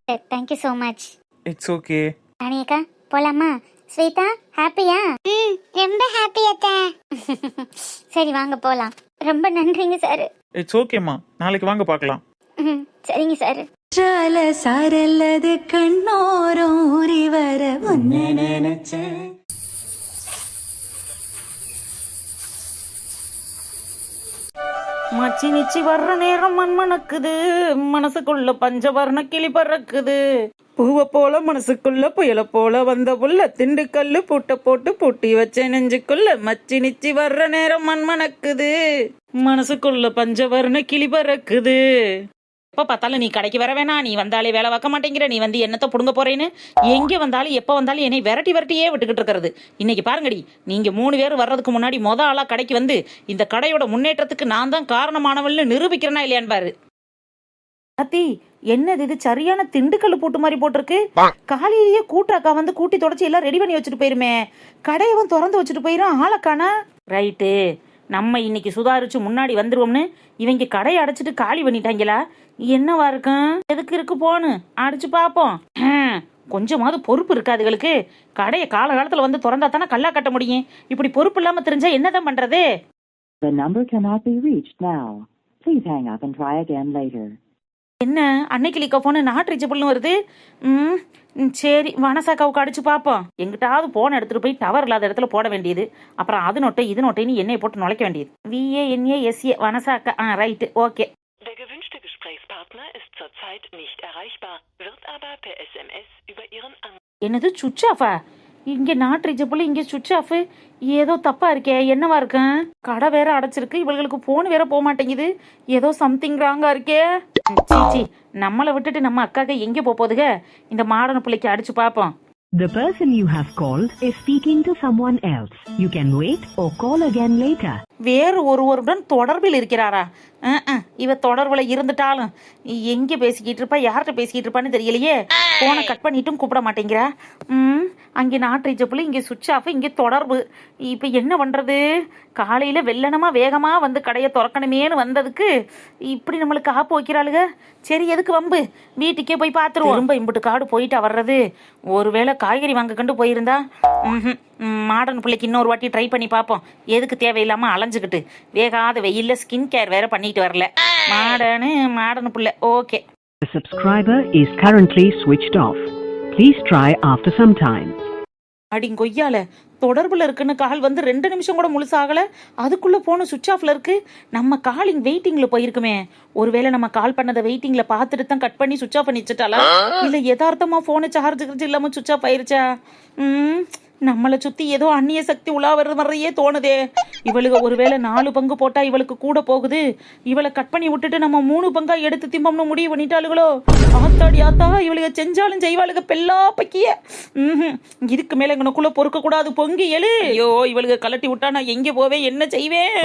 Thank you so much. It's okay. ராணியக்கா போலாமா? ஸ்வேதா ஹாப்பியா? ரொம்ப ஹாப்பி அத்தை. சரி வாங்க போலாம். ரொம்ப நன்றிங்க சார். இட்ஸ் ஓகேம்மா, நாளைக்கு வாங்க பார்க்கலாம். சரிங்க சார். ஜால சாரல்லது கண்ணோரம் ஊறி வர ஒன்னு நினைச்ச. மச்சி நிச்சி வர்ற நேரம் மண்மணக்குது, மனசுக்குள்ள பஞ்சவர்ண கிளி பறக்குது. பூவை போல மனசுக்குள்ள புயல போல வந்த புள்ள திண்டுக்கல்லு பூட்ட போட்டு பூட்டி வச்ச நெஞ்சுக்குள்ள மச்சி நிச்சி வர்ற நேரம் மண்மணக்குது, மனசுக்குள்ள பஞ்சவர்ண கிளி பறக்குது. எப்போ பார்த்தாலும் நீ கடைக்கு வர வேணாம், நீ வந்தாலே வேலை வைக்க மாட்டேங்கிற, நீ வந்து என்னத்தை புடுங்க போறேன்னு எங்கே வந்தாலும் எப்போ வந்தாலும் என்னை விரட்டியே விட்டுக்கிட்டு இருக்கிறது. இன்னைக்கு பாருங்கடி, நீங்க 3 பேர் வர்றதுக்கு முன்னாடி ஆளா கடைக்கு வந்து இந்த கடையோட முன்னேற்றத்துக்கு நான் தான் காரணமானவள்னு நிரூபிக்கிறேனா இல்லையான்னு பாரு. அத்தி என்னது இது, சரியான திண்டுக்கல் பூட்டு மாதிரி போட்டிருக்கு. காலையிலேயே கூட்டாக்கா வந்து கூட்டி தொடச்சி எல்லாம் ரெடி பண்ணி வச்சுட்டு போயிருமே, கடையவும் திறந்து வச்சுட்டு போயிரும் ஆளக்கானா. ரைட்டு, நம்ம இன்னைக்கு சுதாரிச்சு முன்னாடி வந்துருவோம்னு இவங்க கடையை அடைச்சிட்டு காலி பண்ணிட்டாங்களா? என்னவா இருக்கும்? எதுக்கு இருக்கு போன்னு அடிச்சு பாப்போம். கொஞ்சமாவது பொறுப்பு இருக்காதுகளுக்கு. கடையை காலகாலத்துல வந்து திறந்தா தானே கல்லா கட்ட முடியும். இப்படி பொறுப்பு இல்லாம தெரிஞ்சா என்னதான் பண்றது? The number cannot be reached now. Please hang up and try again later. என்ன அன்னைக்கு லிக்க போன நாட் ரீச்சபிள்னு வருது. சரி வனசாக்காவுக்கு அடிச்சு பார்ப்போம். எங்கிட்டாவது போன எடுத்துட்டு போய் டவர் இல்லாத இடத்துல போட வேண்டியது. அப்புறம் அது நோட்டை இது நோட்டைன்னு எண்ணெயை போட்டு நுழைக்க வேண்டியது. VANASA வனசாக்கா. Right, okay. Der gewünschte Gesprächspartner ist zurzeit nicht erreichbar, wird aber per SMS über Ihren என்னது சுவிட்ச் ஆஃபா? இங்க நாட் ரீச்சபிள், இங்க சுவிட்ச் ஆஃப். ஏதோ தப்பா இருக்கே, என்னவா இருக்கும்? கடை வேற அடைச்சிருக்கு, இவங்களுக்கு போன் வேற போக மாட்டேங்குது. ஏதோ சம்திங் ராங்கா இருக்கே. சீச்சி, நம்மளை விட்டுட்டு நம்ம அக்காக்க எங்க போகுதுக? இந்த மாடன பிள்ளைக்கு அடிச்சு பாப்போம். The person you have called is speaking to someone else. You can wait or call again later. வேறு ஒருவருடன் தொடர்பில் இருக்கிறாரா? இவ தொடர்புல இருந்துட்டாலும் எங்க பேசிக்கிட்டு இருப்பா, யார்கிட்ட பேசிக்கிட்டு இருப்பான்னு தெரியலையே. போனை கட் பண்ணிட்டும் கூப்பிட மாட்டேங்கிறா. அங்கே நாட் ரீச்சபிள், இங்கே சுவிட்ச் ஆஃப், இங்கே தொடர்பு. இப்போ என்ன பண்றது? காலையில வெள்ளனமா வேகமா வந்து கடையை திறக்கணுமேனு வந்ததுக்கு இப்படி நம்மளுக்கு ஆப்பு வைக்கிறாளுங்க. சரி எதுக்கு வம்பு, வீட்டுக்கே போய் பார்த்துருவோம். ரொம்ப இம்புட்டு காடு போயிட்டா வர்றது. ஒருவேளை காய்கறி வாங்க கண்டு போயிருந்தா மாடர்ன் பிள்ளைக்கு இன்னொரு வாட்டி ட்ரை பண்ணி பார்ப்போம். எதுக்கு தேவையில்லாம அலைஞ்சுக்கிட்டு வேகாத வெயில்ல ஸ்கின் கேர் வேற பண்ணிட்டு வரல. மாடர்ன் பிள்ளை. Okay. The subscriber is currently switched off. Please try after some time. அடிங்கொய்யால, தொடர்புல இருக்குன்னு கால் வந்து 2 நிமிஷம் கூட முழுசாகல, அதுக்குள்ள போன சுவிட்ச் ஆஃப்ல இருக்கு. நம்ம காலிங் வெயிட்டிங்ல போயிருக்குமே. ஒருவேளை நம்ம கால் பண்ணதை வெயிட்டிங்ல பார்த்துட்டு தான் கட் பண்ணி சுவிட்ச் ஆஃப் பண்ணி வச்சுட்டாளா, இல்ல யதார்த்தமா போனை சார்ஜ் இல்லாம சுவிட்ச் ஆஃப் ஆயிருச்சா? நம்மளை சுத்தி ஏதோ அந்நிய சக்தி உலா வர்ற மாதிரியே தோணுதே. இவளுக்கு ஒருவேளை 4 பங்கு போட்டா இவளுக்கு கூட போகுது. இவளை கட் பண்ணி விட்டுட்டு நம்ம 3 பங்கா எடுத்து திம்பம்னு முடிவு பண்ணிட்டாளுகளோ. ஆத்தாடி ஆத்தா, இவளுக செஞ்சாலும் செய்வாளுக பெல்லா பக்கிய. இதுக்கு மேல எங்கனக்குள்ள பொறுக்க கூடாது. பொங்கி எழு. ஐயோ, இவளுக கலட்டி விட்டா நான் எங்க போவேன், என்ன செய்வேன்?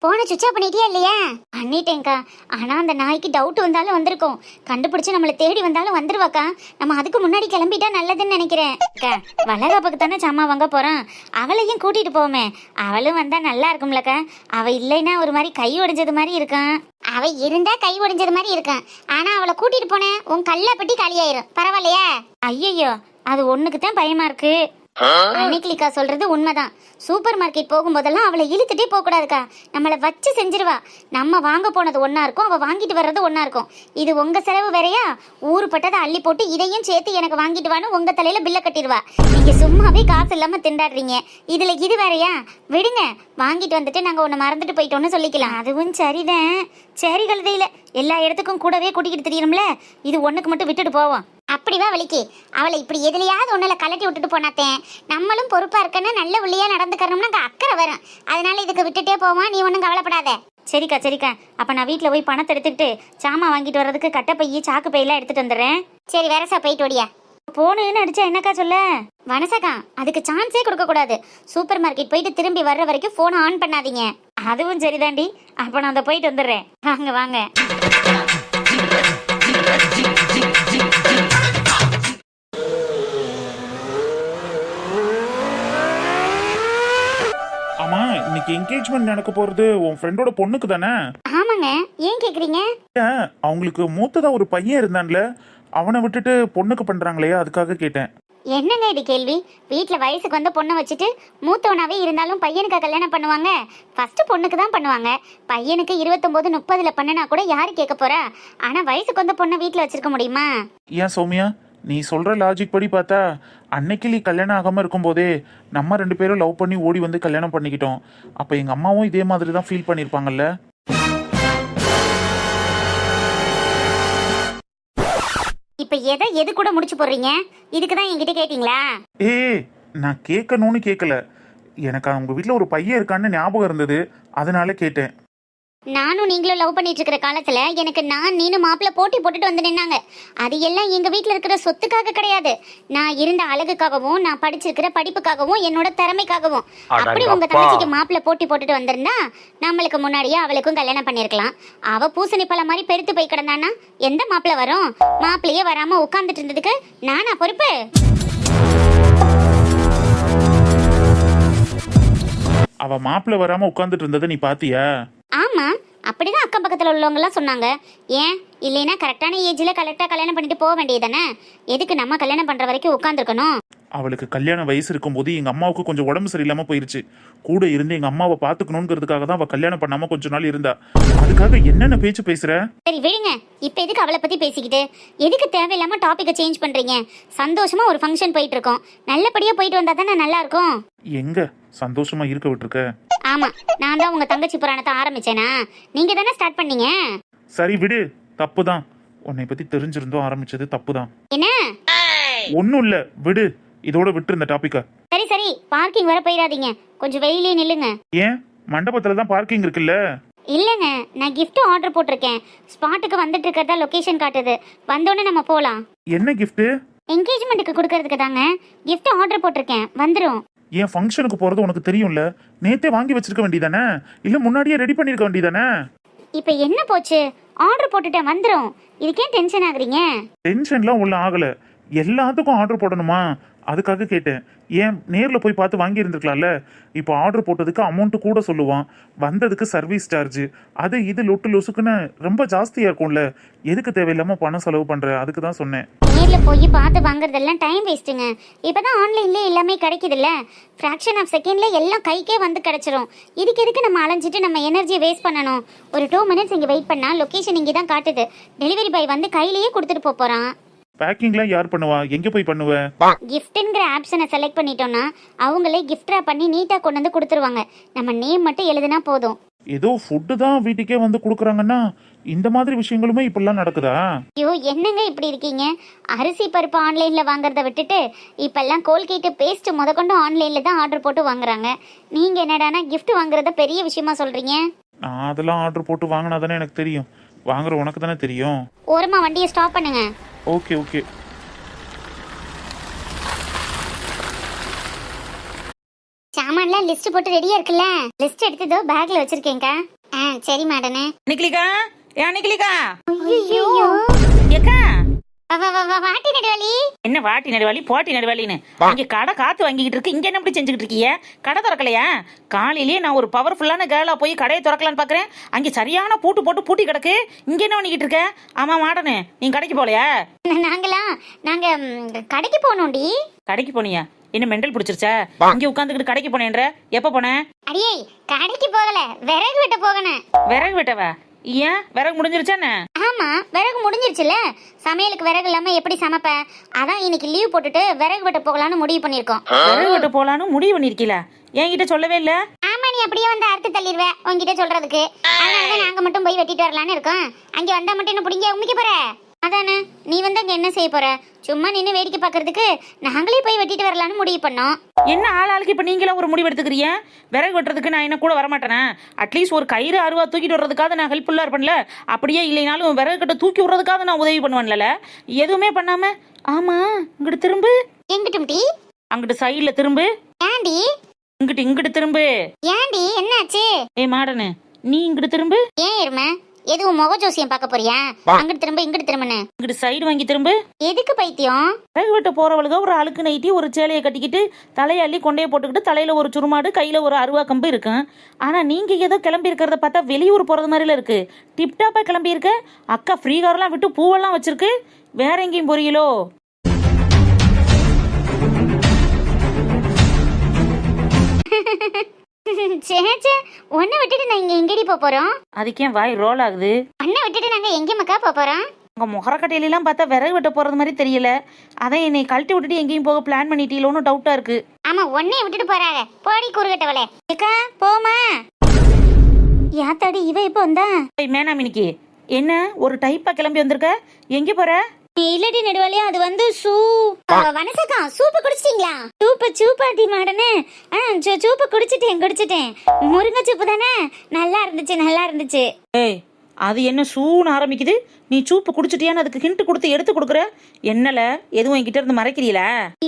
போன சுவிட்ச் ஆஃப் பண்ணிட்டியா இல்லையா? பண்ணிட்டேங்க்கா. ஆனா அந்த நாய்க்கு டவுட் வந்தாலும் வந்திருக்கும், கண்டுபிடிச்சு நம்மளை தேடி வந்தாலும் வந்துருவாக்கா. நம்ம அதுக்கு முன்னாடி கிளம்பிட்டா நல்லதுன்னு நினைக்கிறேன். வளகாப்புக்கு தானே சாமா வாங்க போறான், அவளையும் கூட்டிட்டு போவோமே. அவளும் வந்தா நல்லா இருக்கும்லக்கா. அவ இல்லைன்னா ஒரு மாதிரி கை உடைஞ்சது மாதிரி இருக்கும். அவ இருந்தா கை உடைஞ்சது மாதிரி இருக்கும். ஆனா அவளை கூட்டிட்டு போனேன், உன் கல்ல பெட்டி காலியாயிரும். பரவாயில்லையா? ஐயோ, அது ஒண்ணுக்கு தான் பயமா இருக்கு. அன்னைக்கிலிக்கா சொல்றது உண்மைதான். சூப்பர் மார்க்கெட் போகும்போதெல்லாம் அவளை இழுத்துட்டே போக கூடாதுக்கா. நம்மளை வச்சு செஞ்சிருவா. நம்ம வாங்க போனது ஒன்னா இருக்கும், அவ வாங்கிட்டு வர்றது ஒன்னா இருக்கும். இது உங்க செலவு வேறையா? ஊருப்பட்டதை அள்ளி போட்டு இதையும் சேர்த்து எனக்கு வாங்கிட்டு வான்னு உங்க தலையில பில்ல கட்டிடுவா. நீங்க சும்மாவே காசு இல்லாம திண்டாடுறீங்க, இதுல இது வேறையா? விடுங்க, வாங்கிட்டு வந்துட்டு நாங்க உன்னை மறந்துட்டு போயிட்டோம்னு சொல்லிக்கலாம். அதுவும் சரிதான். சரி கழுதையில எல்லா இடத்துக்கும் கூடவே கூட்டிக்கிட்டு தெரியணும்ல, இது ஒண்ணுக்கு மட்டும் விட்டுட்டு போவோம். அப்படிவா வலிக்கு? அவளை இப்படி எதுலையாவது ஒண்ணுல கலட்டி விட்டுட்டு போனாத்தேன் நம்மளும் பொறுப்பா இருக்கன்னு நல்ல உள்ளியா நடந்துக்கறோம்னா அக்கறை வரும். அதனால இதுக்கு விட்டுட்டே போவான், நீ ஒன்றும் கவலைப்படாத. சரிக்கா சரிக்கா, அப்ப நான் வீட்டுல போய் பணத்தை எடுத்துக்கிட்டு சாமா வாங்கிட்டு வர்றதுக்கு கட்டப்பையி சாக்கு பையெல்லாம் எடுத்துட்டு வந்துடுறேன். சரி வேறசா போயிட்டு ஓடியா. போனுன்னு அடிச்சா என்னக்கா சொல்ல? வனசக்கா, அதுக்கு சான்ஸே கொடுக்க கூடாது. சூப்பர் மார்க்கெட் போயிட்டு திரும்பி வர்ற வரைக்கும் போனை ஆன் பண்ணாதீங்க. அதுவும் சரிதாண்டி. அப்ப நான் அந்த போயிட்டு வந்துடுறேன். வாங்க வாங்க. ஆமா, இன்னைக்கு என்கேஜ்மெண்ட் நடக்க போறது உன் ஃப்ரெண்டோட பொண்ணுக்கு தானே? ஆமாங்க. ஏன் கேக்குறீங்க? அவங்களுக்கு மூத்ததா ஒரு பையன் இருந்தான்ல, அவனை விட்டுட்டு பொண்ணுக்கு பண்றாங்களே அதுக்காக கேட்டேன். என்னங்க இது கேள்வி? வீட்ல வயசுக்கு வந்த பொண்ணை வச்சுட்டு மூத்தவனாவே இருந்தாலும் பையனுக்கு கல்யாணம் பண்ணுவாங்க? ஃபர்ஸ்ட் பொண்ணுக்கு தான் பண்ணுவாங்க. பையனுக்கு 29 30ல பண்ணனா கூட யாரு கேட்க போறா? ஆனா வயசுக்கு வந்த பொண்ணை வீட்ல வச்சிருக்க முடியுமா? ஏன் சௌமியா, நீ சொல்ற லாஜிக் படி பார்த்தா அன்னைக்கு நீ கல்யாணம் ஆகாம இருக்கும்போதே நம்ம 2 பேரும் லவ் பண்ணி ஓடி வந்து கல்யாணம் பண்ணிக்கிட்டோம். அப்ப எங்க அம்மாவும் இதே மாதிரி தான் ஃபீல் பண்ணிருப்பாங்கல்ல. இப்ப எது கூட முடிச்சு போடுறீங்க? இதுக்கு தான் என்கிட்ட கேட்டீங்களா? ஏய், நான் கேட்கணும்னு கேட்கல. எனக்கு அவங்க வீட்டில் ஒரு பையன் இருக்கான்னு ஞாபகம் இருந்தது, அதனால கேட்டேன். நானும் நீங்களும் லவ் பண்ணிட்டு இருக்கிற காலத்துல எனக்கு நீனு மாப்பிள்ள போட்டி போட்டுட்டு வந்து நின்னாங்க. அது எல்லாம் எங்க வீட்ல இருக்கிற சொத்துக்காக கிடையாது. நான் இருந்த அழகுக்காகவும், நான் படிச்சிருக்கிற படிப்புக்காகவும், என்னோட திறமைக்காகவும். அப்படி உங்க தங்கச்சிக்கு மாப்பிள்ள போட்டி போட்டுட்டு வந்திருந்தா நம்மளுக்கு முன்னாடியே அவளுக்கும் கல்யாணம் பண்ணிருக்கலாம். அவ பூசணி பழம் மாதிரி பெருத்து போய் கிடந்தானா எந்த மாப்பிள்ள வரும்? மாப்பிள்ளையே வராம உட்கார்ந்துட்டு இருந்ததுக்கு நானா பொறுப்பு? அவ மாப்பிள்ள வராம உட்கார்ந்துட்டு இருந்ததை நீ பாத்தியா? ஆமா, அப்படிதான் அக்கம் பக்கத்துல உள்ளவங்க எல்லாம் சொன்னாங்க. ஏன் இல்லைன்னா கரெக்டான ஏஜ்ல கரெக்டா கல்யாணம் பண்ணிட்டு போக வேண்டியதானே? எதுக்கு நம்ம கல்யாணம் பண்ற வரைக்கும் உட்கார்ந்துருக்கணும்? அவளுக்கு கல்யாண வயசு இருக்கும்போது எங்க அம்மாவுக்கு கொஞ்சம் உடம்பு சரியில்லாம போயிருச்சு. கூட இருந்து எங்க அம்மாவை பாத்துக்கணுங்கிறதுக்காக தான் அவ கல்யாணம் பண்ணாம கொஞ்ச நாள் இருந்தா. அதுக்காக என்னென்ன பேச்சு பேசுற? சரி விடுங்க. இப்ப எதுக்கு அவளை பத்தி பேசிக்கிட்டு? எதுக்கு தேவையில்லாம டாபிக்கை சேஞ்ச் பண்றீங்க? சந்தோஷமா ஒரு ஃபங்க்ஷன் போயிட்டு இருக்கோம். நல்லபடியா போயிட்டு வந்தா தானே நல்லா இருக்கும். எங்க சந்தோஷமா இருக்க விட்டுருக்க? ஆமா, நான் தான் உங்க தங்கச்சி புராணத்தை ஆரம்பிச்சேனா? நீங்க தானே ஸ்டார்ட் பண்ணீங்க. சரி விடு, தப்புதான். உன்னை பத்தி தெரிஞ்சிருந்தோம் ஆரம்பிச்சது தப்புதான். என்ன? ஒன்னும் இல்ல, விடு. இதோட விட்டு இந்த டாபிக்க. சரி சரி, பார்க்கிங் வர போயிடாதீங்க. கொஞ்சம் வெளியிலே நில்லுங்க. ஏன், மண்டபத்துல தான் பார்க்கிங் இருக்குல்ல? இல்லங்க, நான் கிஃப்ட் ஆர்டர் போட்டிருக்கேன். ஸ்பாட்டுக்கு வந்துட்டு இருக்கிறதா லொகேஷன் காட்டுது. வந்தோடனே நம்ம போலாம். என்ன கிஃப்ட்? என்கேஜ்மெண்ட்டுக்கு கொடுக்கறதுக்கு தாங்க கிஃப்ட் ஆர்டர் போட்டிருக்கேன். வந்துரும். என் ஃபங்க்ஷனுக்கு போறது உனக்கு தெரியும்ல. நேத்தே வாங்கி வச்சிருக்க வேண்டியதானே? இல்ல முன்னாடியே ரெடி பண்ணிருக்க வேண்டியதானே? இப்ப என்ன போச்சு? ஆர்டர் போட்டுட்டேன், வந்துரும். இதுக்கே டென்ஷன் ஆகுறீங்க? டென்ஷன்லாம் உள்ள ஆகல. எல்லாத்துக்கும் ஆர்டர் போடணுமா? அதுக்காக கேட்டேன். ஏன் நேர்ல போய் பார்த்து வாங்கி இருந்திருக்கலாம்ல. இப்போ ஆர்டர் போட்டதுக்கு அமௌண்ட் கூட சொல்லுவான், வந்ததுக்கு சர்வீஸ் சார்ஜ், அது இது லொட்டு லொசுக்குன்னு ரொம்ப ஜாஸ்தியா இருக்கும்ல. எதுக்கு தேவையில்லாம பணம் செலவு பண்ற? அதுக்கு தான் சொன்னேன். நேர்ல போய் பார்த்து வாங்குறதெல்லாம் டைம் வேஸ்ட்டுங்க. இப்பதான் ஆன்லைன்ல எல்லாமே கிடைக்குதுல்ல. ஃபிராக்ஷன் ஆஃப் செகண்ட்ல எல்லாம் கைக்கே வந்து கிடைச்சிரும். இதுக்கு எதுக்கு நம்ம அலைஞ்சிட்டு நம்ம எனர்ஜியை வேஸ்ட் பண்ணணும்? ஒரு 2 மினிட்ஸ் இங்க வெயிட் பண்ணா லொகேஷன் இங்கே தான் காட்டுது. டெலிவரி பாய் வந்து கையிலேயே கொடுத்துட்டு போறான். பேக்கிங்லாம் யார் பண்ணுவா? எங்க போய் பண்ணுவ? கிஃப்ட்ங்கிற ஆப்ஷனை செலக்ட் பண்ணிட்டோம்னா அவங்களே கிஃப்ட் ரேப் பண்ணி நீட்டா கொண்டு வந்து கொடுத்துருவாங்க. நம்ம நேம் மட்டும் எழுதுனா போதும். ஏதோ ஃபுட்டு தான் வீட்டுக்கே வந்து கொடுக்குறாங்கன்னா இந்த மாதிரி விஷயங்களுமே இப்பெல்லாம் நடக்குதா? ஐயோ, என்னங்க இப்படி இருக்கீங்க? அரிசி பருப்பு ஆன்லைன்ல வாங்குறத விட்டுட்டு இப்பெல்லாம் கோல்கேட்டு பேஸ்ட் முதற்கொண்டு ஆன்லைன்ல தான் ஆர்டர் போட்டு வாங்குறாங்க. நீங்க என்னடானா கிஃப்ட் வாங்குறத பெரிய விஷயமா சொல்றீங்க? நான் அதெல்லாம் ஆர்டர் போட்டு வாங்கினா தானே எனக்கு தெரியும். வாங்குற உனக்கு தானே தெரியும். ஓரமா வண்டியை ஸ்டாப் பண்ணுங்க. Okay okay. சாமான்லாம் லிஸ்ட் போட்டு ரெடியா இருக்குல்ல? லிஸ்ட் எடுத்ததோ பேக்ல வச்சிருக்கேன்க்கா. சரி மேடனே. நிக்கலிக்கா, ஏன் நிக்கலிக்கா? ஐயோ, ஏக்கா, வாட்டி நடுவாளி. என்ன வாட்டி நடுவாளி போட்டி நடுவாளின்னு இங்க கடை காத்து வாங்கிக்கிட்டு இருக்கு. இங்க என்ன இப்படி செஞ்சுக்கிட்டு இருக்கீங்க? கடை திறக்கலையா? காலையிலேயே நான் ஒரு பவர்ஃபுல்லான கேர்ளா போய் கடையை திறக்கலான்னு பாக்குறேன். அங்க சரியான பூட்டு போட்டு பூட்டி கிடக்கு. இங்க என்ன பண்ணிக்கிட்டு இருக்க? ஆமா மாடனு, நீ கடைக்கு போலையா? நாங்க கடைக்கு போனோம்டி. கடைக்கு போனியா? என்ன மெண்டல் பிடிச்சிருச்சா? இங்க உட்காந்துக்கிட்டு கடைக்கு போனேன்ற? எப்ப போன? அடியே, கடைக்கு போகல, விறகு வெட்ட போகணும். விறகு வெட்டவா? ஏன், விறகு முடிஞ்சிருச்சானே? ஆமா, விறகு முடிஞ்சிருச்சுல. சமையலுக்கு விறகு இல்லாம எப்படி சமைப்ப? அதான் இன்னைக்கு லீவ் போட்டுட்டு விறகு வெட்ட போகலான்னு முடிவு பண்ணிருக்கோம். விறகு வெட்ட போலான்னு முடிவு பண்ணிருக்கீல? என்கிட்ட சொல்லவே இல்ல. ஆமா, நீ அப்படியே வந்து அறுத்து தள்ளிடுவேன் உங்ககிட்ட சொல்றதுக்கு. அதனாலதான் நாங்க மட்டும் போய் வெட்டிட்டு வரலான்னு இருக்கோம். அங்க வந்தா மட்டும் என்ன பிடிங்க உமிக்க போற? அதானே, நீ வந்து அங்க என்ன செய்ய போற? சும்மா நின்று வேடிக்கை பாக்குறதுக்கு நாங்களே போய் வெட்டிட்டு வரலான்னு முடிவு பண்ணோம். என்ன ஆளாளுக்கு இப்ப நீங்களா ஒரு முடிவு எடுத்துக்கிறீங்க? விறகு வெட்டுறதுக்கு நான் என்ன கூட வரமாட்டேனா? அட்லீஸ்ட் ஒரு கயிறு அருவா தூக்கிட்டு வர்றதுக்காக நான் ஹெல்ப்ஃபுல்லா இருப்பேன்ல. அப்படியே இல்லைனாலும் விறகு கட்ட தூக்கி விடுறதுக்காக நான் உதவி பண்ணுவேன்ல. எதுவுமே பண்ணாம ஆமா இங்கிட்டு திரும்பு. எங்கிட்டும் டி? அங்கிட்டு சைடுல திரும்பு. ஏண்டி? இங்கிட்டு திரும்பு. ஏண்டி, என்னாச்சு? ஏ மாடனு, நீ இங்கிட்டு திரும்பு. ஏன் இரும? எதுவும் முக ஜோசியம் பார்க்க போறியா? அங்கிட்டு திரும்ப இங்கிட்டு திரும்புன்னு. இங்கிட்டு சைடு வாங்கி திரும்பு. எதுக்கு பைத்தியம்? விறகு வெட்ட போறவளுக்கு ஒரு அழுக்கு நைட்டி, ஒரு சேலையை கட்டிக்கிட்டு தலையள்ளி கொண்டையை போட்டுக்கிட்டு தலையில ஒரு சுருமாடு, கையில ஒரு அருவா கம்பு இருக்கும். ஆனா நீங்க ஏதோ கிளம்பி இருக்கிறத பார்த்தா வெளியூர் போறது மாதிரில இருக்கு. டிப்டாப்பா கிளம்பி இருக்க. அக்கா ஃப்ரீ காரெல்லாம் விட்டு பூவெல்லாம் வச்சிருக்கு. வேற எங்கேயும் போறீங்களோ? சேச்சே, உன்னை விட்டுட்டு நான் இங்க எங்கடி போறோம்? அதுக்கே வாய் ரோல் ஆகுது. உன்னை விட்டுட்டு நாங்க எங்க மக்கா போறோம்? உங்க முகரக்கட்டையிலாம் பார்த்தா விறகு வெட்ட போறது மாதிரி தெரியல. அதான் என்னை கழட்டி விட்டுட்டு எங்கேயும் போக பிளான் பண்ணிட்டீங்களோன்னு டவுட்டா இருக்கு. ஆமா, உன்னைய விட்டுட்டு போறாங்க. போடி குறுகட்டவளே. அக்கா போமா. யாத்தாடி இவ இப்ப வந்தா? மேனாமினிக்கு என்ன ஒரு டைப்பா கிளம்பி வந்திருக்க? எங்க போற? இல்லடி நெடுவாளியா, அது வந்து வனசக்கா சூப்பு குடிச்சிட்டீங்களா? சூப்பாட்டி மாடனே. சூப்பு குடிச்சிட்டேன். முருங்கை சூப்பு தானே? நல்லா இருந்துச்சு. ஏய், அது என்ன சூன்னு ஆரம்பிக்குது? நீ சூப்பு குடிச்சிட்டியான்னு அதுக்கு ஹிண்ட் கொடுத்து எடுத்து கொடுக்குற. என்னல எதுவும் என்கிட்ட இருந்து மறைக்கிறீல?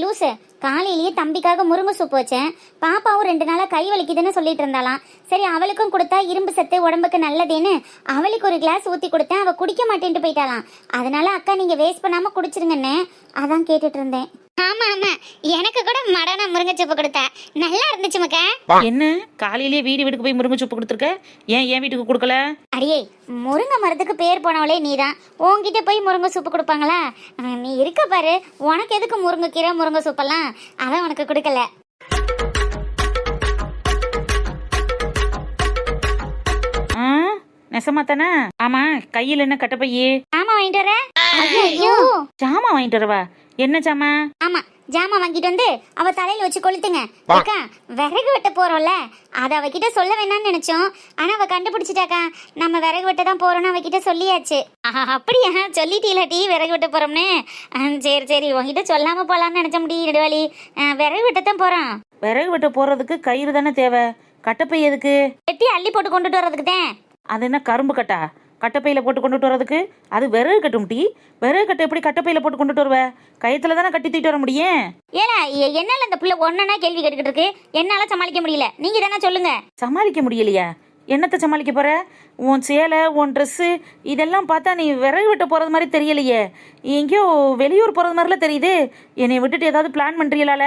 லூசு, காலையிலேயே தம்பிக்காக முருங்கை சூப்பு வச்சேன். பாப்பாவும் 2 நாளா கை வலிக்குதுன்னு சொல்லிட்டு இருந்தாலாம். சரி, அவளுக்கும் கொடுத்தா இரும்பு சத்து உடம்புக்கு நல்லதுன்னு அவளுக்கு ஒரு கிளாஸ் ஊத்தி கொடுத்தேன். அவ குடிக்க மாட்டேன்ட்டு போயிட்டாலாம். அதனால அக்கா நீங்க வேஸ்ட் பண்ணாம குடிச்சிருங்கன்னு அதான் கேட்டுட்டு இருந்தேன். ஆமா, எனக்கு கூட மடனா முருங்கை சூப்பு கொடுத்தா நல்லா இருந்துச்சு மக்கா. என்ன காலையிலேயே வீட்டுக்கு போய் முருங்கை சூப்பு கொடுத்துருக்க? ஏன் என் வீட்டுக்கு கொடுக்கல? அடியே, முருங்கை மரத்துக்கு பேர் போனவளே நீதான். உன்கிட்ட போய் முருங்கை சூப்பு கொடுப்பாங்களா? நீ இருக்க பாரு, உனக்கு எதுக்கு முருங்கைக்கீரை முருங்கை சூப்பெல்லாம்? அதான் உனக்கு கொடுக்கல. நெசமா தானே? ஆமா, கையில் என்ன கட்டப்பையே? ஆமா, வாங்கிட்டு வர. ஐயோ, ஜாமா வாங்கிட்டு வரவா? என்ன ஜாமா? ஆமா, ஜாமா வாங்கிட்டு வந்து அவ தலையில வச்சு கொளுத்துங்க. அக்கா, விறகு வெட்ட போறோம்ல, அத அவகிட்ட சொல்ல வேணாம்னு நினைச்சோம். ஆனா அவ கண்டுபிடிச்சிட்டாக்கா. நம்ம விறகு வெட்ட தான் போறோம்னு அவகிட்ட சொல்லியாச்சு. அப்படியா? சொல்லிட்டீலாட்டி விறகு வெட்ட போறோம்னு? சரி, உங்ககிட்ட சொல்லாம போலாம்னு நினைச்ச முடியும் நெடுவாளி. விறகு வெட்டத்தான் போறோம். விறகு வெட்ட போறதுக்கு கயிறு தானே தேவை. கட்டப்பை எதுக்கு? வெட்டி அள்ளி போட்டு கொண்டுட்டு வர்றதுக்கு தான். அது என்ன கரும்பு கட்டா? கட்டப்பையில போட்டு கொண்டுட்டு வரதுக்கு? அது விறகு கட்டும் டீ. விறகு கட்டை எப்படி கட்டப்பையில போட்டு கொண்டுட்டு வருவ? கயத்துல தானே கட்டி தூக்கிட்டு வர முடியும். ஏலா, என்னால இந்த புள்ள ஒன்னா கேள்வி கேட்டுக்கிட்டு இருக்கு. என்னால சமாளிக்க முடியல. நீங்க தானே சொல்லுங்க. சமாளிக்க முடியலையா? என்னத்தை சமாளிக்க போற? உன் சேலை, உன் ட்ரெஸ்ஸு இதெல்லாம் பார்த்தா நீ விறகு வெட்ட போறது மாதிரி தெரியலையே. எங்கேயோ வெளியூர் போறது மாதிரிலாம் தெரியுது. என்னை விட்டுட்டு ஏதாவது பிளான் பண்றீங்களால?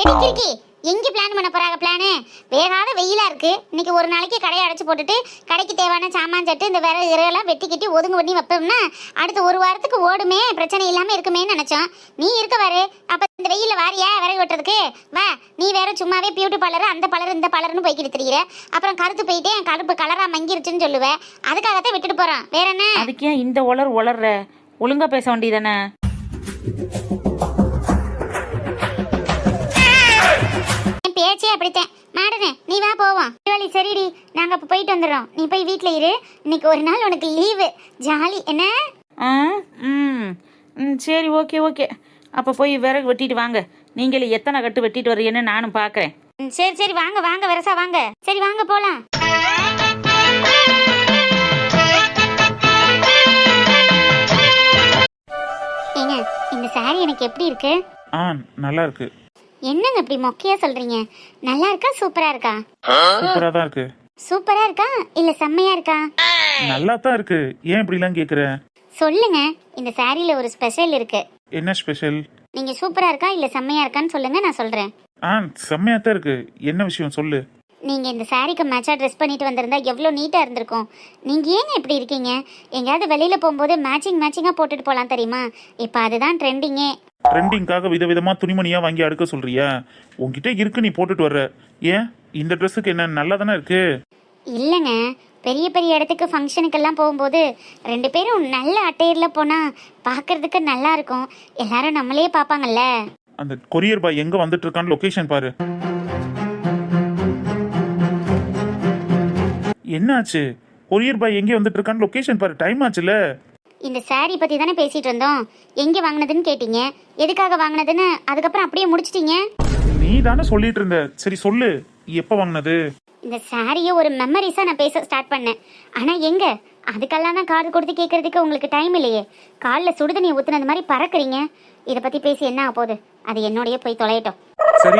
எனக்கு எங்க பிளான் பண்ண போறாங்க? பிளானு வேகாத வெயிலா இருக்கு. இன்னைக்கு ஒரு நாளைக்கு கடையை அடைச்சு போட்டுட்டு கடைக்கு தேவையான சாமான் சட்டு இந்த விறகு எல்லாம் வெட்டி கிட்டி ஒதுங்கு பண்ணி வைப்போம்னா அடுத்த ஒரு வாரத்துக்கு ஓடுமே, பிரச்சனை இல்லாம இருக்குமேன்னு நினைச்சோம். நீ இருக்க வாரு. அப்ப இந்த வெயில வாரியா விறகு வெட்டுறதுக்கு? வா, நீ வேற சும்மாவே பியூட்டி பார்லர் அந்த பலர் இந்த பலர்னு போய்கிட்டு தெரியுற. அப்புறம் கருத்து போயிட்டு என் கருப்பு கலரா மங்கிருச்சுன்னு சொல்லுவேன். அதுக்காகத்தான் விட்டுட்டு போறான். வேற என்ன? அதுக்கு ஏன் இந்த உளர்ற? ஒழுங்கா பேச வேண்டியதானே? பேச்சே அப்படித்தான். மாடனே, நீ வா போவோம். தீபாவளி சரிடி, நாங்க அப்ப போயிட்டு வந்துடுறோம். நீ போய் வீட்டுல இரு. இன்னைக்கு ஒரு நாள் உனக்கு லீவு. ஜாலி என்ன? சரி, ஓகே. அப்ப போய் விறகு வெட்டிட்டு வாங்க. நீங்களே எத்தனை கட்டு வெட்டிட்டு வர்றீங்கன்னு நானும் பாக்குறேன். சரி, வாங்க வரசா வாங்க. சரி, வாங்க போலாம். ஏங்க, இந்த சாரி எனக்கு எப்படி இருக்கு? நல்லா இருக்கு. என்னங்க இப்படி மொக்கையா சொல்றீங்க? நல்லா இருக்கா சூப்பரா இருக்கா? சூப்பரா தான் இருக்கு. சூப்பரா இருக்கா இல்ல செம்மையா இருக்கா? நல்லா தான் இருக்கு. ஏன் இப்படி எல்லாம் கேக்குற? சொல்லுங்க. இந்த சாரில ஒரு ஸ்பெஷல் இருக்கு. என்ன ஸ்பெஷல்? நீங்க சூப்பரா இருக்கா இல்ல செம்மையா இருக்கான்னு சொல்லுங்க, நான் சொல்றேன். செம்மையா தான் இருக்கு. என்ன விஷயம் சொல்லு. நீங்க இந்த சாரிக்கு மேட்சா ட்ரெஸ் பண்ணிட்டு வந்திருந்தா எவ்வளவு நீட்டா இருந்திருக்கும். நீங்க ஏங்க இப்படி இருக்கீங்க? எங்கயாவது வெளியில போகும்போது மேட்சிங்கா போட்டுட்டு போலாம் தெரியுமா? இப்ப அதுதான் ட்ரெண்டிங்கே. ட்ரெண்டிங்காக விதவிதமா துணிமணியா வாங்கி அடுக்க சொல்றியா? உன்கிட்ட இருக்கு, நீ போட்டுட்டு வர்ற. ஏன் இந்த ட்ரெஸ்ஸுக்கு என்ன நல்லா தானே இருக்கு? இல்லைங்க, பெரிய பெரிய இடத்துக்கு ஃபங்க்ஷனுக்கெல்லாம் போகும்போது 2 பேரும் நல்ல அட்டையரில் போனால் பார்க்கறதுக்கு நல்லா இருக்கும். எல்லாரும் நம்மளே பார்ப்பாங்கல்ல. அந்த கொரியர் பாய் எங்க வந்துட்டு இருக்கான்னு லொகேஷன் பாரு. என்னாச்சு? கொரியர் பாய் எங்கே வந்துட்டு இருக்கான்னு லொகேஷன் பாரு. டைம் ஆச்சுல. இந்த சாரி பற்றி தானே பேசிகிட்டு இருந்தோம். எங்கே வாங்கினதுன்னு கேட்டீங்க, எதுக்காக வாங்கினதுன்னு அதுக்கப்புறம் அப்படியே முடிச்சிட்டீங்க. நீ தானே சொல்லிட்டு இருந்த. சரி சொல்லு, எப்போ வாங்கினது? இந்த சாரியை ஒரு மெமரிஸாக நான் பேச ஸ்டார்ட் பண்ணேன். ஆனால் எங்கே, அதுக்கெல்லாம் தான் கார்டு கொடுத்து கேட்கறதுக்கு உங்களுக்கு டைம் இல்லையே. காலில் சுடுதண்ணி ஊற்றுனது மாதிரி பறக்குறீங்க. இதை பற்றி பேசி என்ன ஆக போகுது? அது என்னோடய போய் தொலையட்டும். சரி,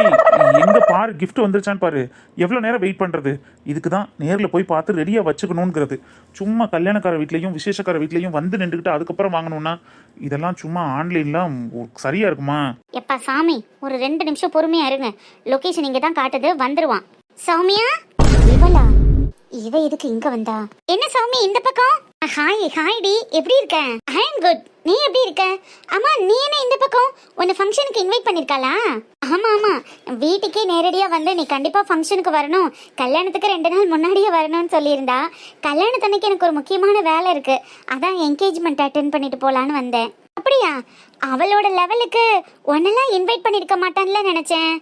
எங்க பாரு, கிஃப்ட் வந்துருச்சான்னு பாரு. எவ்வளோ நேரம் வெயிட் பண்ணுறது? இதுக்கு தான் நேரில் போய் பார்த்து ரெடியாக வச்சுக்கணுங்கிறது. சும்மா கல்யாணக்கார வீட்லேயும் விசேஷக்கார வீட்லேயும் வந்து நின்றுக்கிட்டு அதுக்கப்புறம் வாங்கணும்னா இதெல்லாம் சும்மா ஆன்லைன்லாம் சரியா இருக்குமா? எப்பா சாமி, ஒரு 2 நிமிஷம் பொறுமையா இருங்க. லொகேஷன் இங்கே தான் காட்டுது, வந்துருவான். சௌமியா, இவளா? இவ எதுக்கு இங்க வந்தா? என்ன சௌமி இந்த பக்கம்? ஹாய் டி, எப்படி இருக்க? ஐ அம் குட். நீ எப்படி இருக்க? அம்மா நீ என்ன இந்த பக்கம்? உன்னை ஃபங்க்ஷனுக்கு இன்வைட் பண்ணிருக்காளா? ஆமா ஆமா, வீட்டுக்கே நேரடியா வந்து நீ கண்டிப்பா ஃபங்க்ஷனுக்கு வரணும், கல்யாணத்துக்கு 2 நாள் முன்னாடியே வரணும்னு சொல்லியிருந்தா. கல்யாணத்தன்னைக்கு எனக்கு ஒரு முக்கியமான வேலை இருக்கு, அதான் என்கேஜ்மெண்ட் அட்டென்ட் பண்ணிட்டு போலான்னு வந்தேன். அப்படியா? அவளோட லெவலுக்கு உன்னெல்லாம் இன்வைட் பண்ணிருக்க மாட்டான்ல நினைச்சேன்.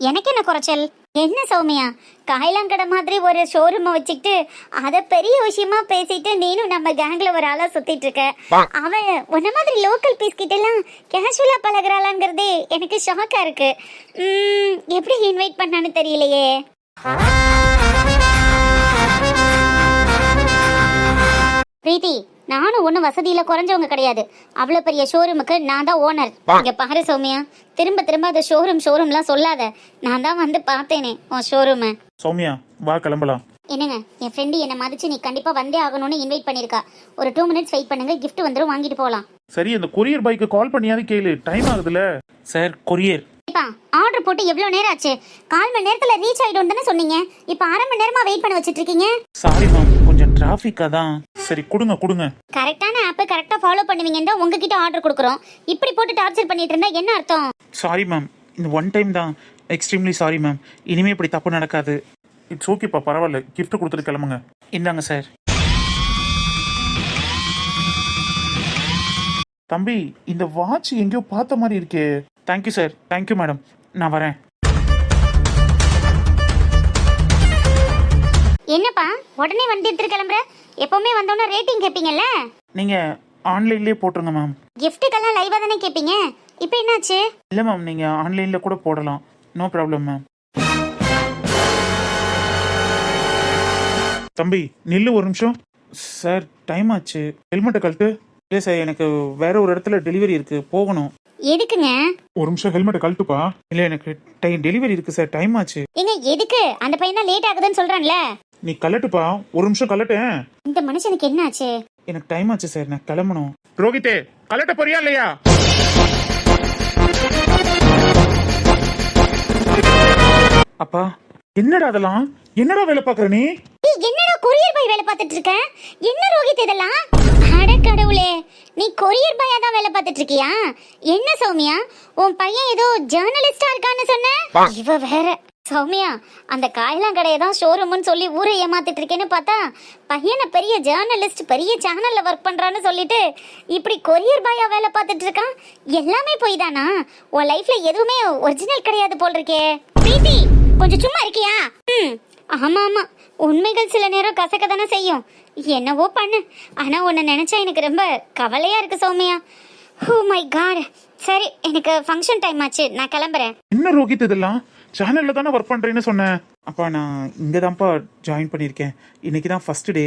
எனக்கு என்ன குறைச்சல்? என்ன சௌமியா, காயலாங்கடை மாதிரி ஒரு ஷோரூமை வச்சுக்கிட்டு அதை பெரிய விஷயமா பேசிட்டு நீனும் நம்ம கேங்ல ஒரு ஆளா சுத்திட்டு இருக்க. அவன் உன்ன மாதிரி லோக்கல் பீஸ் கிட்ட எல்லாம் கேஷுவலா பழகுறாளாங்கிறதே எனக்கு ஷாக்கா இருக்கு. எப்படி இன்வைட் பண்ணான்னு தெரியலையே. பிரீத்தி, நானும் ஒன்றும் வசதியில் குறைஞ்சவங்க கிடையாது. அவ்வளோ பெரிய ஷோரூமுக்கு நான் தான் ஓனர். இங்கே பாரு சௌமியா, திரும்ப திரும்ப அந்த ஷோரூம்லாம் சொல்லாத. நான் தான் வந்து பார்த்தேனே உன் ஷோரூமு. சௌமியா வா கிளம்பலாம். என்னங்க, என் ஃப்ரெண்டு என்னை மதிச்சு நீ கண்டிப்பாக வந்தே ஆகணும்னு இன்வைட் பண்ணியிருக்கா. ஒரு 2 மினிட்ஸ் வெயிட் பண்ணுங்க, கிஃப்ட் வந்துடும், வாங்கிட்டு போகலாம். சரி, அந்த கொரியர் பாய்க்கு கால் பண்ணியாவது கேளு, டைம் ஆகுதுல. Sir courier. இப்போ ஆர்டர் போட்டு எவ்வளோ நேரம் ஆச்சு? 1/4 மணி நேரத்தில் ரீச் ஆகிடும் தானே சொன்னீங்க. இப்போ 1/2 மணி நேரமாக வெயிட் பண்ண வச்சுட்டு இருக்கீங்க. சாரி மேம், கொஞ்சம் டிராஃபிக்காக தான். சரி கொடுங்க. கரெக்டான ஆப்பை கரெக்டாக ஃபாலோ பண்ணுவீங்கன்னு தான் உங்ககிட்ட ஆர்டர் கொடுக்குறோம். இப்படி போட்டு டார்ச்சர் பண்ணிட்டு இருந்தா என்ன அர்த்தம்? சாரி மேம், இந்த ஒன் டைம் தான். எக்ஸ்ட்ரீம்லி சாரி மேம், இனிமே இப்படி தப்பு நடக்காது. இட்ஸ் ஓகேப்பா, பரவாயில்ல. கிஃப்ட் கொடுத்துட்டு கிளம்புங்க. இந்தாங்க சார். தம்பி, இந்த வாட்ச் எங்கேயோ பார்த்த மாதிரி இருக்கே. Thank you sir. தேங்க்யூ மேடம், நான் வரேன். என்னப்பா உடனே வண்டி எடுத்துட்டு கிளம்புற? எப்பவுமே வந்தோன்னா ரேட்டிங் கேட்பீங்கல்ல? நீங்க ஆன்லைன்லயே போட்டுருங்க மேம். கிஃப்ட்டுக்கெல்லாம் லைவா தானே கேட்பீங்க, இப்போ என்னாச்சு? இல்லை மேம், நீங்க ஆன்லைன்ல கூட போடலாம், நோ ப்ராப்ளம் மேம். தம்பி நில்லு ஒரு நிமிஷம். சார் டைம் ஆச்சு, ஹெல்மெட்டை கழட்டு. இல்லை சார், எனக்கு வேற ஒரு இடத்துல டெலிவரி இருக்கு, போகணும். எதுக்குங்க? ஒரு நிமிஷம் ஹெல்மெட்டை கழட்டுப்பா. இல்லை எனக்கு டெலிவரி இருக்கு சார், டைம் ஆச்சு. ஏங்க எதுக்கு? அந்த பையன் தான் லேட் ஆகுதுன்னு சொல்றான்ல. நீ கழட்டுப்பா, ஒரு நிமிஷம் கழட்டேன். இந்த மனுஷனுக்கு என்ன ஆச்சு? எனக்கு டைம் ஆச்சு சார், நான் கிளம்பணும். ரோஹித்தே, கழட்ட போறியா இல்லையா? அப்பா என்னடா அதெல்லாம்? என்னடா வேலை பாக்குற நீ? என்னடா கொரியர் பாய் வேலை பார்த்துட்டு இருக்க? என்ன ரோஹித் இதெல்லாம்? அட கடவுளே, நீ கொரியர் பாயா தான் வேலை பார்த்துட்டு இருக்கியா? என்ன சௌமியா, உன் பையன் ஏதோ ஜேர்னலிஸ்டா இருக்கான்னு சொன்ன. இவ வேற. சௌமியா, அந்த காயலாங்கடையை தான் ஷோரூம்னு சொல்லி ஊரை ஏமாத்திட்டு இருக்கேன்னு பார்த்தா பையனை பெரிய ஜேர்னலிஸ்ட், பெரிய சேனல்ல ஒர்க் பண்றான்னு சொல்லிட்டு இப்படி கொரியர் பாயா வேலை பார்த்துட்டு இருக்கான். எல்லாமே போய் தானா? உன் லைஃப்ல எதுவுமே ஒரிஜினல் கிடையாது போல் இருக்கே. பிரீத்தி, கொஞ்சம் சும்மா இருக்கியா? ஆமா ஆமா, உண்மைகள் சில நேரம் கசக்க தானே செய்யும். என்னவோ பண்ணு, ஆனா உன்னை நினைச்சா எனக்கு ரொம்ப கவலையா இருக்கு சௌமியா. Oh my God. சரி, எனக்கு ஃபங்க்ஷன் டைம் ஆச்சு, நான் கிளம்புறேன். என்ன ரோஹித், இதெல்லாம் சேனல்ல தானே ஒர்க் பண்றேன்னு சொன்னேன். அப்பா நான் இங்கே தான்ப்பா ஜாயின் பண்ணியிருக்கேன். இன்னைக்கு தான் ஃபர்ஸ்ட் டே.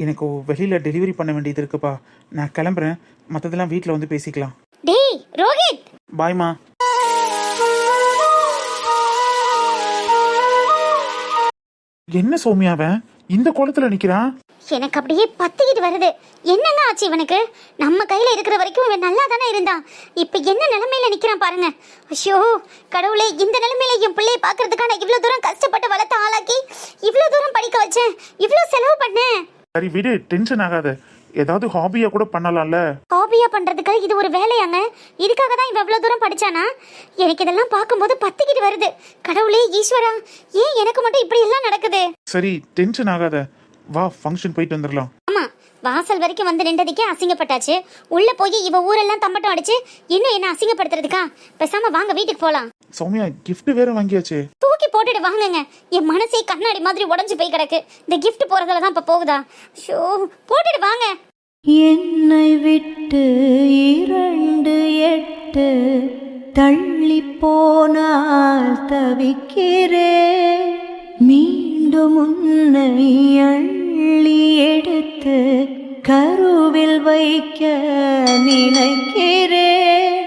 எனக்கு வெளியில டெலிவரி பண்ண வேண்டியது இருக்குப்பா. நான் கிளம்புறேன், மற்றதெல்லாம் வீட்டில் வந்து பேசிக்கலாம். டேய் ரோஹித். பாய்மா. என்ன சௌமியாவன் இந்த கோலத்துல நிக்கிறான்? எனக்கு அப்படியே பத்திக்கிட்டு வருது. என்னங்க ஆச்சு இவனுக்கு? நம்ம கையில இருக்கிற வரைக்கும் இவன் நல்லா தானே இருந்தான். இப்ப என்ன நிலைமையில நிக்கிறான் பாருங்க. ஐயோ கடவுளே, இந்த நிலைமையில என் பிள்ளையை பாக்குறதுக்கான இவ்வளவு தூரம் கஷ்டப்பட்டு வளர்த்து ஆளாக்கி இவ்வளவு தூரம் படிக்க வச்சேன், இவ்வளவு செலவு பண்ணேன். சரி விடு, டென்ஷன் ஆகாத. ஏதாவது ஹாபியா கூட பண்ணலாம்ல. ஹாபியா பண்றதுக்கு இது ஒரு வேலையாங்க? இதுக்காக தான் இவன் இவ்வளவு தூரம் படிச்சானா? எனக்கு இதெல்லாம் பார்க்கும்போது பத்திக்கிட்டு வருது. கடவுளே ஈஸ்வரா, ஏன் எனக்கு மட்டும் இப்படி எல்லாம் நடக்குது? சரி டென்ஷன் ஆகாத, வா ஃபங்க்ஷன் போயிட்டு வந்துடலாம். ஆமா, வாசல் வரைக்கும் வந்து நின்றதுக்கே அசிங்கப்பட்டாச்சு. உள்ள போய் இவ ஊரெல்லாம் தம்பட்டம் அடிச்சு இன்னும் என்ன அசிங்கப்படுத்துறதுக்கா? பேசாம வாங்க வீட்டுக்கு போலாம். சௌமியா கிஃப்ட் வேற வாங்கியாச்சு. தூக்கி போட்டுட்டு வாங்குங்க. என் மனசே கண்ணாடி மாதிரி உடைஞ்சு போய் கிடக்கு. இந்த கிஃப்ட் போறதுல தான் இப்ப போகுதா? ஷோ, போட்டுட்டு வாங்க. என்னை விட்டு 2 8 தள்ளி போனால் தவிக்கிறேன். மீண்டும் உன்னை அள்ளி எடுத்து கருவில் வைக்க நினைக்கிறேன்.